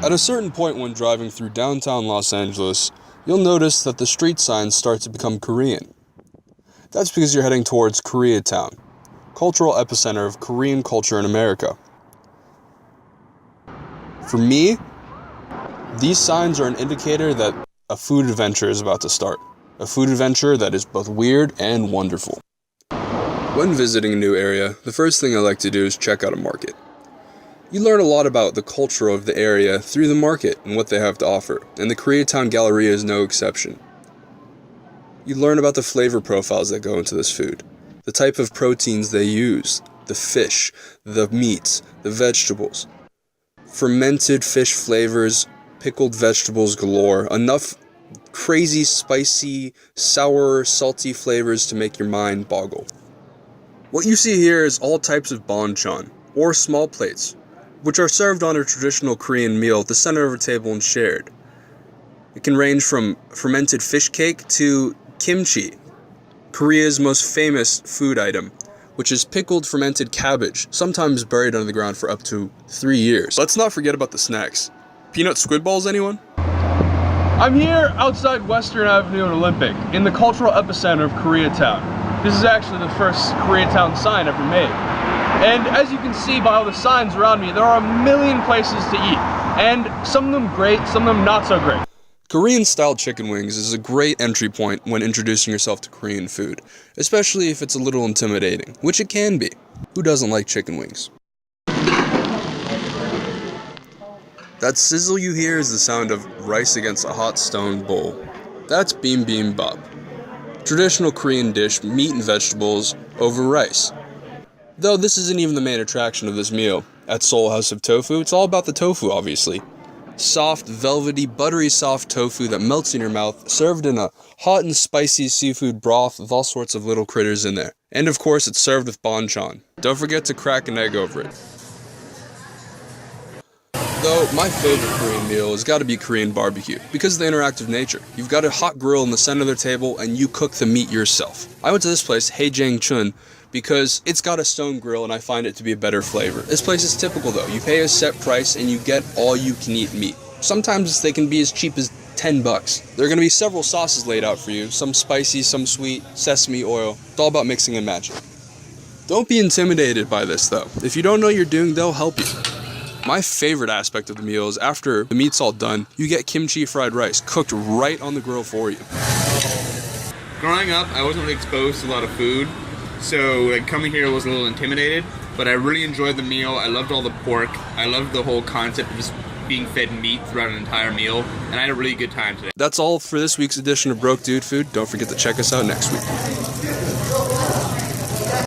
At a certain point when driving through downtown Los Angeles, you'll notice that the street signs start to become Korean. That's because you're heading towards Koreatown, cultural epicenter of Korean culture in America. For me, these signs are an indicator that a food adventure is about to start. A food adventure that is both weird and wonderful. When visiting a new area, the first thing I like to do is check out a market. You learn a lot about the culture of the area through the market and what they have to offer, and the Koreatown Galleria is no exception. You learn about the flavor profiles that go into this food, the type of proteins they use, the fish, the meats, the vegetables. Fermented fish flavors, pickled vegetables galore, enough crazy, spicy, sour, salty flavors to make your mind boggle. What you see here is all types of banchan, or small plates, which are served on a traditional Korean meal at the center of a table and shared. It can range from fermented fish cake to kimchi, Korea's most famous food item, which is pickled fermented cabbage, sometimes buried under the ground for up to 3 years. Let's not forget about the snacks. Peanut squid balls, anyone? I'm here outside Western Avenue and Olympic, in the cultural epicenter of Koreatown. This is actually the first Koreatown sign ever made. And as you can see by all the signs around me, there are a million places to eat. And some of them great, some of them not so great. Korean-style chicken wings is a great entry point when introducing yourself to Korean food, especially if it's a little intimidating, which it can be. Who doesn't like chicken wings? That sizzle you hear is the sound of rice against a hot stone bowl. That's bibimbap. Traditional Korean dish, meat and vegetables over rice. Though this isn't even the main attraction of this meal. At Seoul House of Tofu, it's all about the tofu, obviously. Soft, velvety, buttery soft tofu that melts in your mouth, served in a hot and spicy seafood broth with all sorts of little critters in there. And of course, it's served with banchan. Don't forget to crack an egg over it. Though, my favorite Korean meal has got to be Korean barbecue, because of the interactive nature. You've got a hot grill in the center of the table, and you cook the meat yourself. I went to this place, Haejangchun, because it's got a stone grill and I find it to be a better flavor. This place is typical though. You pay a set price and you get all you can eat meat. Sometimes they can be as cheap as $10. There are going to be several sauces laid out for you, some spicy, some sweet, sesame oil. It's all about mixing and matching. Don't be intimidated by this though. If you don't know what you're doing, they'll help you. My favorite aspect of the meal is after the meat's all done, you get kimchi fried rice cooked right on the grill for you. Growing up, I wasn't really exposed to a lot of food. So coming here was a little intimidated, but I really enjoyed the meal. I loved all the pork. I loved the whole concept of just being fed meat throughout an entire meal, and I had a really good time today. That's all for this week's edition of Broke Dude Food. Don't forget to check us out next week.